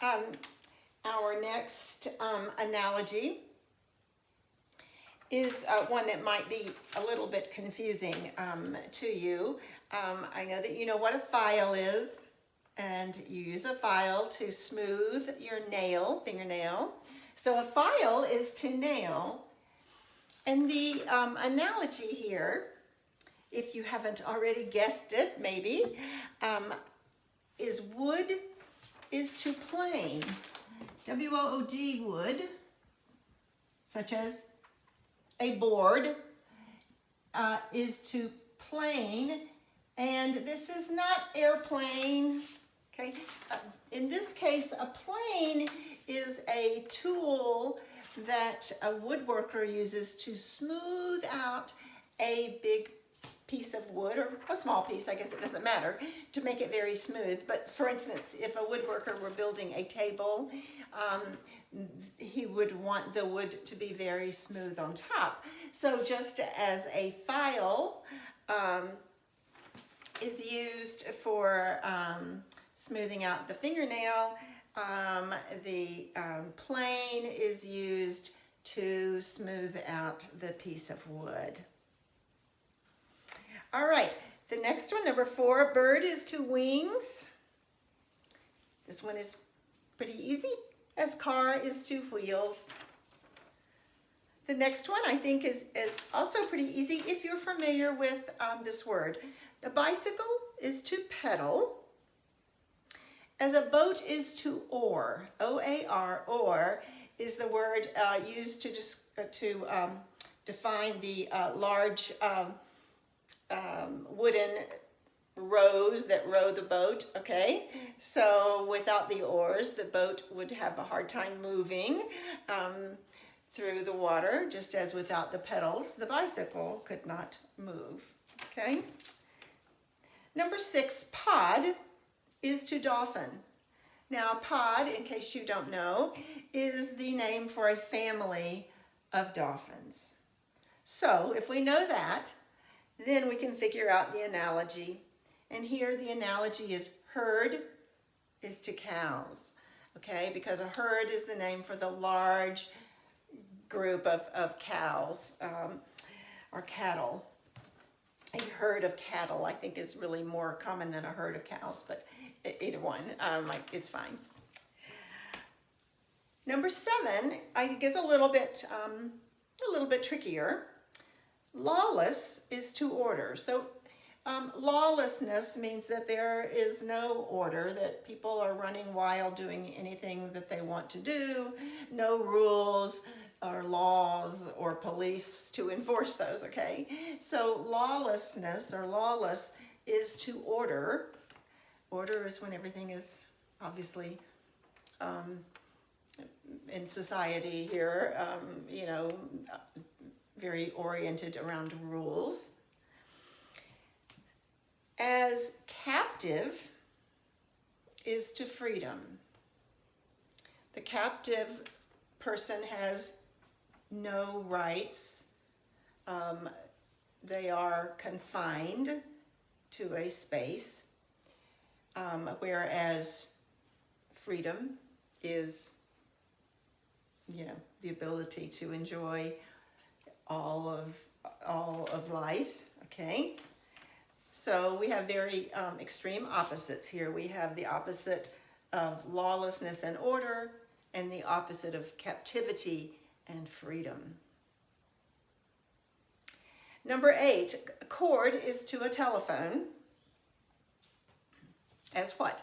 Um, our next analogy is one that might be a little bit confusing to you. I know that you know what a file is, and you use a file to smooth your fingernail. So a file is to nail, and the analogy here, if you haven't already guessed it, maybe, is wood is to plane. W-O-O-D, wood, such as a board, is to plane, and this is not airplane, okay? In this case, a plane is a tool that a woodworker uses to smooth out a big piece of wood, or a small piece, I guess it doesn't matter, to make it very smooth. But for instance, if a woodworker were building a table, he would want the wood to be very smooth on top. So just as a file is used for smoothing out the fingernail, the plane is used to smooth out the piece of wood. All right, the next one, number 4, bird is to wings. This one is pretty easy, as car is to wheels. The next one I think is also pretty easy if you're familiar with this word. The bicycle is to pedal, as a boat is to oar. O-A-R, oar, is the word used to define the large wooden rows that row the boat, okay? So without the oars, the boat would have a hard time moving through the water, just as without the pedals, the bicycle could not move, okay? Number 6, pod is to dolphin. Now, pod, in case you don't know, is the name for a family of dolphins. So if we know that, then we can figure out the analogy. And here the analogy is herd is to cows, okay? Because a herd is the name for the large group of cows or cattle. A herd of cattle, I think, is really more common than a herd of cows, but either one is fine. Number 7, I think, is a little bit trickier. Lawless is to order. So lawlessness means that there is no order, that people are running wild, doing anything that they want to do, no rules or laws or police to enforce those, okay? So lawlessness or lawless is to order. Order is when everything is obviously in society here, very oriented around rules. As captive is to freedom. The captive person has no rights. They are confined to a space, whereas freedom is, the ability to enjoy all of life, okay? So we have very extreme opposites here. We have the opposite of lawlessness and order, and the opposite of captivity and freedom. Number 8, a cord is to a telephone as what?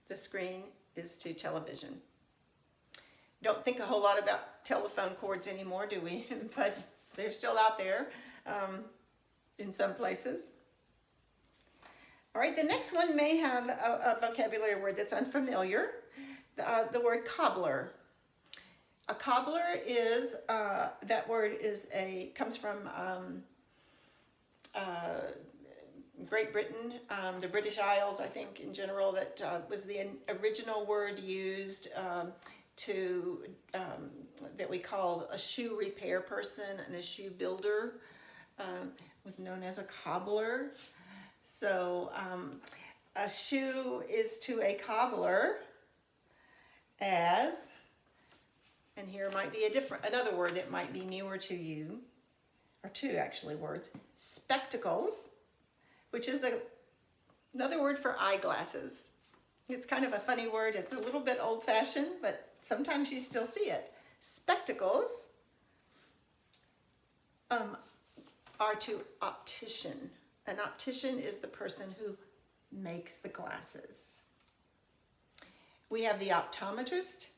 The screen is to television. Don't think a whole lot about telephone cords anymore, do we? But they're still out there in some places. All right, the next one may have a vocabulary word that's unfamiliar. The word cobbler. A cobbler is, that word comes from Great Britain, the British Isles, I think, in general, that was the original word used that we call a shoe repair person and a shoe builder, was known as a cobbler. So A shoe is to a cobbler as, and here might be another word that might be newer to you, or two actually words, spectacles, which is another word for eyeglasses. It's kind of a funny word. It's a little bit old-fashioned, but sometimes you still see it. Spectacles are to optician. An optician is the person who makes the glasses. We have the optometrist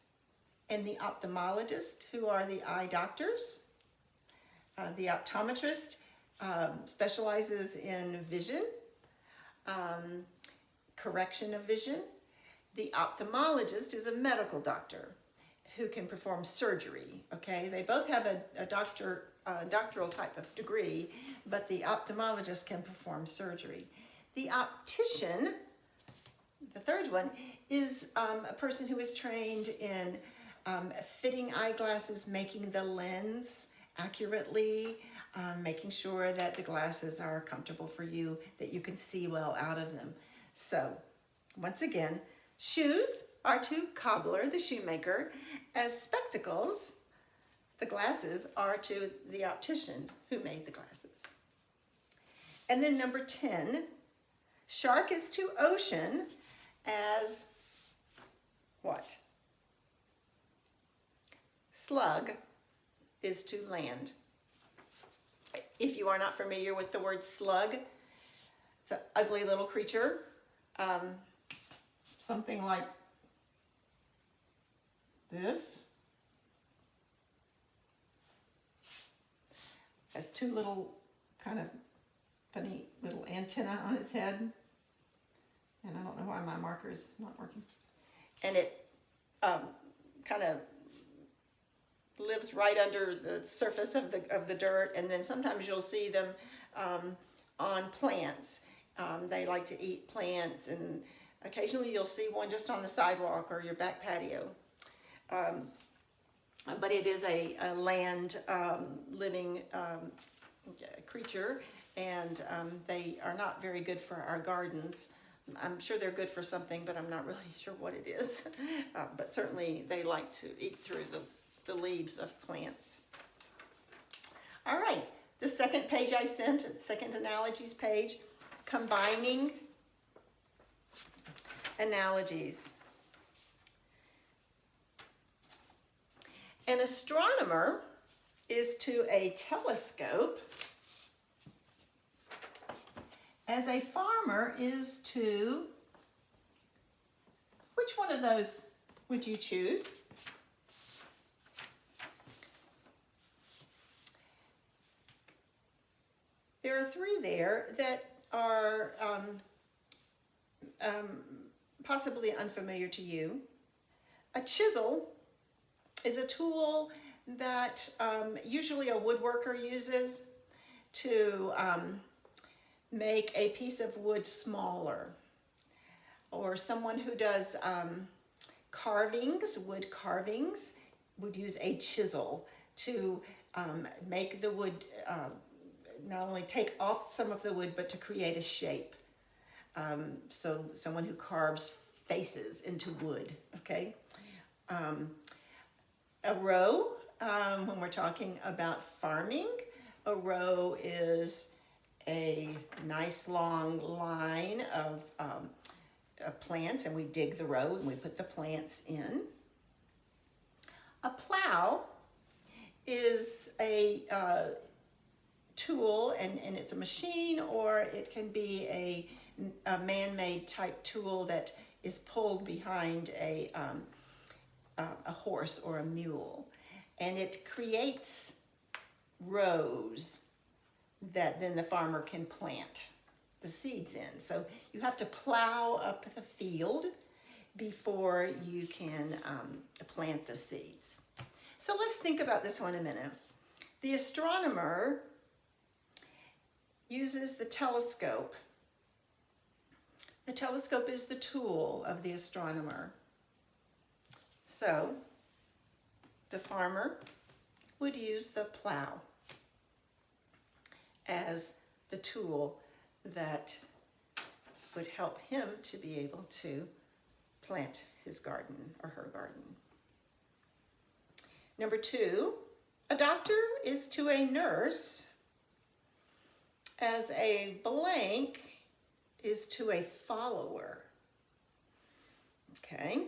and the ophthalmologist, who are the eye doctors. The optometrist specializes in vision, correction of vision. The ophthalmologist is a medical doctor who can perform surgery, okay? They both have a doctoral type of degree, but the ophthalmologist can perform surgery. The optician, the third one, is a person who is trained in fitting eyeglasses, making the lens accurately, making sure that the glasses are comfortable for you, that you can see well out of them. So, once again, shoes are to cobbler, the shoemaker, as spectacles, the glasses, are to the optician who made the glasses. And then number 10, shark is to ocean as what? Slug is to land. If you are not familiar with the word slug, it's an ugly little creature, something like this. Has two little kind of funny little antenna on its head. And I don't know why my marker is not working. And it kind of lives right under the surface of the dirt, and then sometimes you'll see them on plants. They like to eat plants, and occasionally you'll see one just on the sidewalk or your back patio. But it is a land living creature, and they are not very good for our gardens. I'm sure they're good for something, but I'm not really sure what it is. But certainly they like to eat through the leaves of plants. All right, the second page I sent, the second analogies page, combining analogies. An astronomer is to a telescope as a farmer is to, which one of those would you choose? There are three there that are possibly unfamiliar to you. A chisel is a tool that usually a woodworker uses to make a piece of wood smaller. Or someone who does carvings, wood carvings, would use a chisel to make the wood, not only take off some of the wood, but to create a shape. So someone who carves faces into wood, okay? A row, when we're talking about farming, a row is a nice long line of plants, and we dig the row and we put the plants in. A plow is a tool, and it's a machine, or it can be a man-made type tool that is pulled behind a horse or a mule, and it creates rows that then the farmer can plant the seeds in. So you have to plow up the field before you can plant the seeds. So let's think about this one a minute. The astronomer uses the telescope. The telescope is the tool of the astronomer. So the farmer would use the plow as the tool that would help him to be able to plant his garden or her garden. Number 2, a doctor is to a nurse as a blank is to a follower. Okay.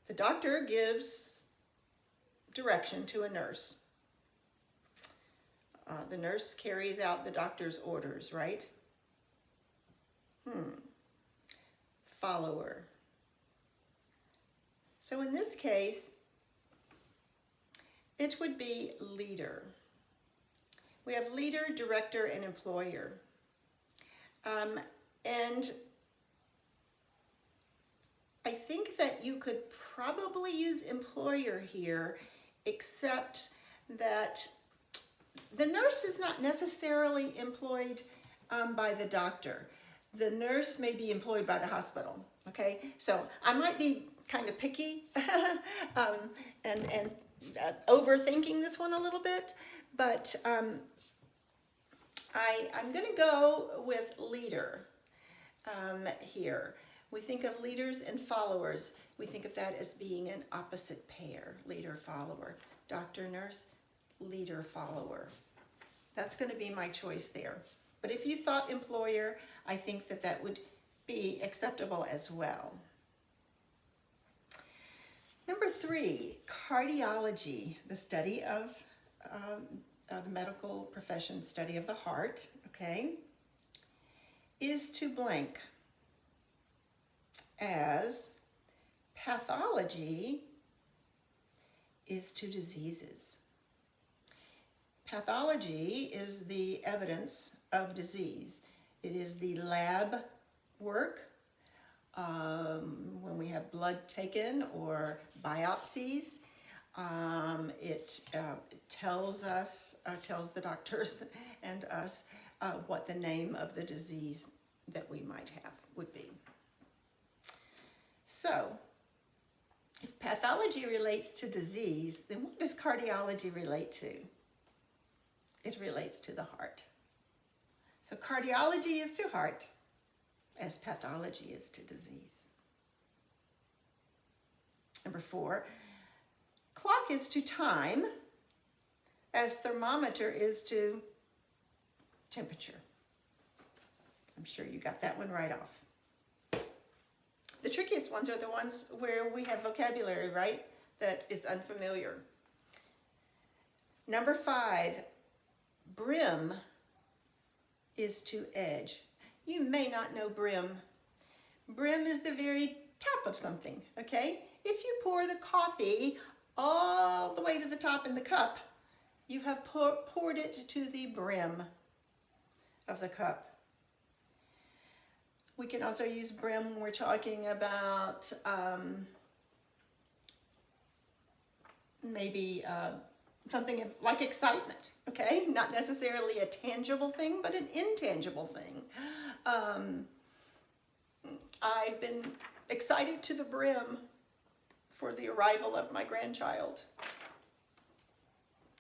The doctor gives direction to a nurse. The nurse carries out the doctor's orders, right? Follower. So in this case, it would be leader. We have leader, director, and employer. And I think that you could probably use employer here, except that the nurse is not necessarily employed by the doctor. The nurse may be employed by the hospital, okay? So I might be kind of picky and overthinking this one a little bit, but I'm going to go with leader here. We think of leaders and followers. We think of that as being an opposite pair, leader, follower. Doctor, nurse, leader, follower. That's going to be my choice there. But if you thought employer, I think that that would be acceptable as well. Number 3, cardiology, the study of the medical profession, study of the heart, okay, is to blank as pathology is to diseases. Pathology is the evidence of disease. It is the lab work when we have blood taken or biopsies. It tells the doctors and us what the name of the disease that we might have would be. So, if pathology relates to disease, then what does cardiology relate to? It relates to the heart. So cardiology is to heart, as pathology is to disease. Number 4, clock is to time, as thermometer is to temperature. I'm sure you got that one right off. The trickiest ones are the ones where we have vocabulary, right, that is unfamiliar. Number 5, brim is to edge. You may not know brim. Brim is the very top of something, okay? If you pour the coffee all the way to the top in the cup, you have poured it to the brim of the cup. We can also use brim when we're talking about maybe something like excitement, okay? Not necessarily a tangible thing, but an intangible thing. I've been excited to the brim for the arrival of my grandchild,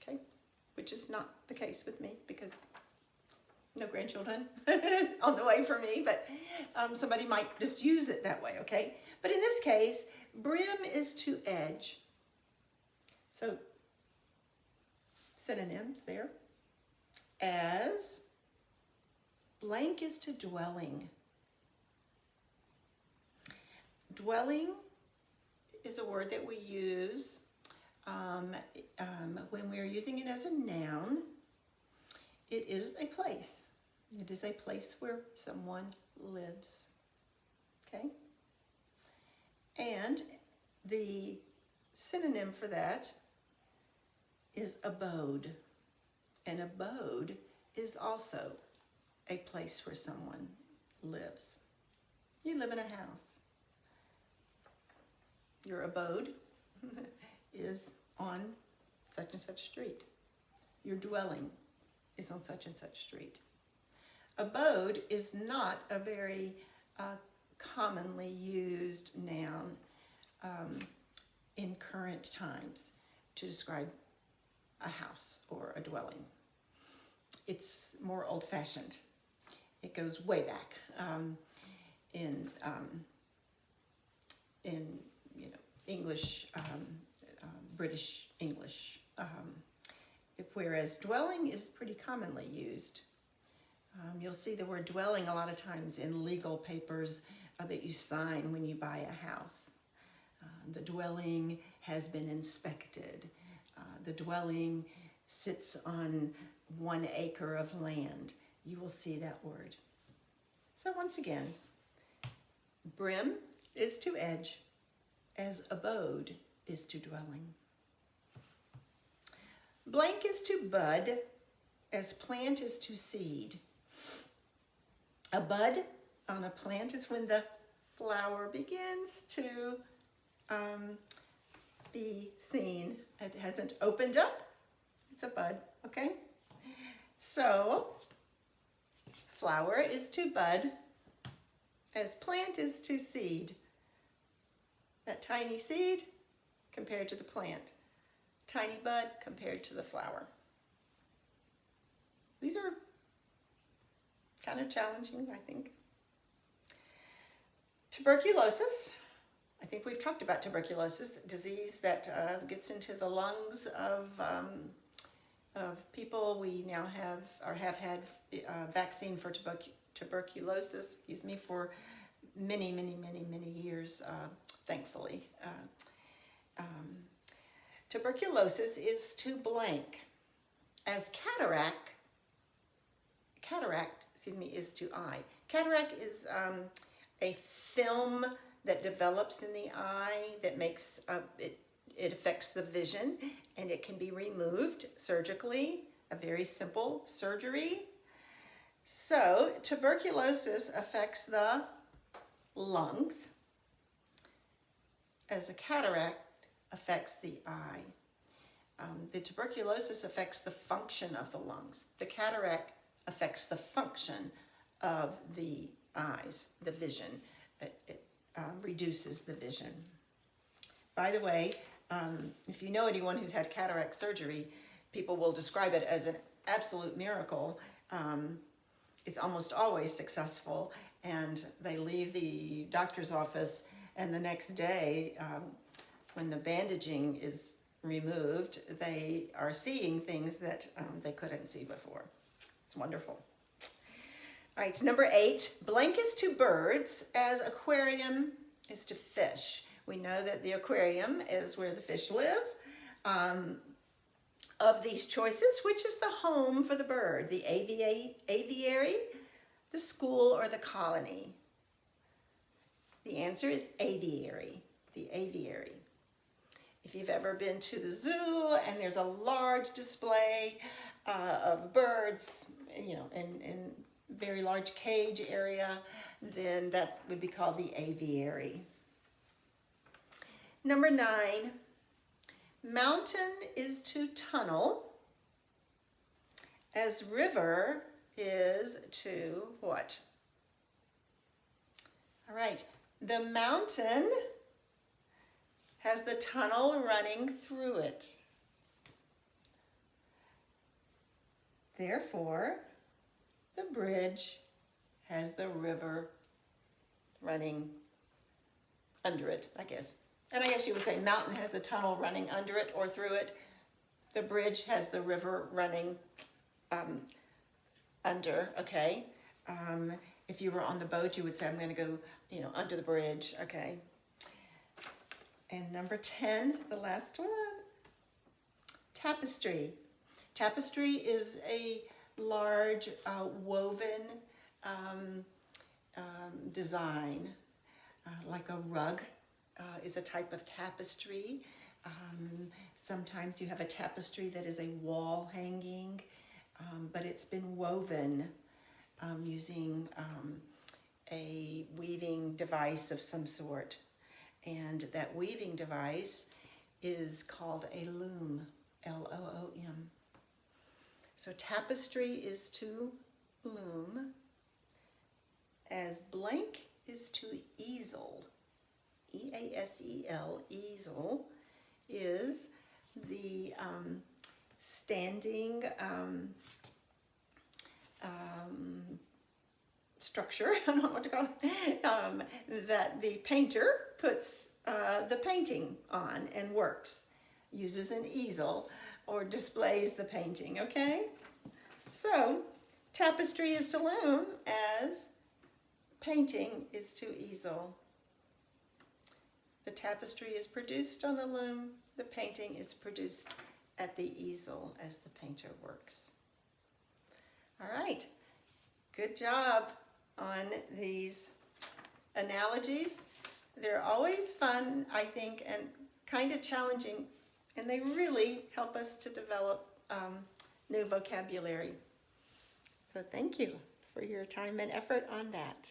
okay? Which is not the case with me because no grandchildren on the way for me, but somebody might just use it that way, okay? But in this case, brim is to edge. So synonyms there. As blank is to dwelling. Dwelling is a word that we use when we're using it as a noun. It is a place. It is a place where someone lives. Okay? And the synonym for that is abode. An abode is also a place where someone lives. You live in a house. Your abode is on such and such street. Your dwelling is on such and such street. Abode is not a very commonly used noun in current times to describe a house or a dwelling. It's more old-fashioned. It goes way back in English, British English, whereas dwelling is pretty commonly used. You'll see the word dwelling a lot of times in legal papers that you sign when you buy a house. The dwelling has been inspected. The dwelling sits on 1 acre of land. You will see that word. So once again, brim is to edge, as abode is to dwelling. Blank is to bud, as plant is to seed. A bud on a plant is when the flower begins to be seen. It hasn't opened up. It's a bud, okay? So, flower is to bud, as plant is to seed. That tiny seed compared to the plant. Tiny bud compared to the flower. These are kind of challenging, I think. Tuberculosis. I think we've talked about tuberculosis, disease that gets into the lungs of people. We now have or have had vaccine for tuberculosis, for many years, thankfully. Tuberculosis is to blank, as cataract, is to eye. Cataract is a film that develops in the eye that makes it affects the vision, and it can be removed surgically, a very simple surgery. So tuberculosis affects the lungs, as a cataract affects the eye. The tuberculosis affects the function of the lungs. The cataract affects the function of the eyes, the vision. It reduces the vision. By the way, if you know anyone who's had cataract surgery, people will describe it as an absolute miracle. It's almost always successful, and they leave the doctor's office, and the next day, when the bandaging is removed, they are seeing things that they couldn't see before. It's wonderful. All right, number 8, blank is to birds, as aquarium is to fish. We know that the aquarium is where the fish live. Of these choices, which is the home for the bird? The aviary, the school, or the colony? The answer is aviary, the aviary. If you've ever been to the zoo and there's a large display of birds, in very large cage area, then that would be called the aviary. Number 9, mountain is to tunnel, as river is to what? All right, the mountain has the tunnel running through it. Therefore, the bridge has the river running under it, I guess. And I guess you would say mountain has the tunnel running under it or through it. The bridge has the river running under, okay? If you were on the boat, you would say, I'm going to go, under the bridge, okay? And number 10, the last one, tapestry. Tapestry is a large woven design, like a rug is a type of tapestry. Sometimes you have a tapestry that is a wall hanging, but it's been woven using a weaving device of some sort. And that weaving device is called a loom, L-O-O-M. So tapestry is to loom, as blank is to easel. E-A-S-E-L, easel, is the standing structure, I don't know what to call it, that the painter puts the painting on and works, uses an easel or displays the painting, okay? So, tapestry is to loom as painting is to easel. The tapestry is produced on the loom, the painting is produced at the easel as the painter works. All right, good job on these analogies. They're always fun, I think, and kind of challenging, and they really help us to develop new vocabulary. So thank you for your time and effort on that.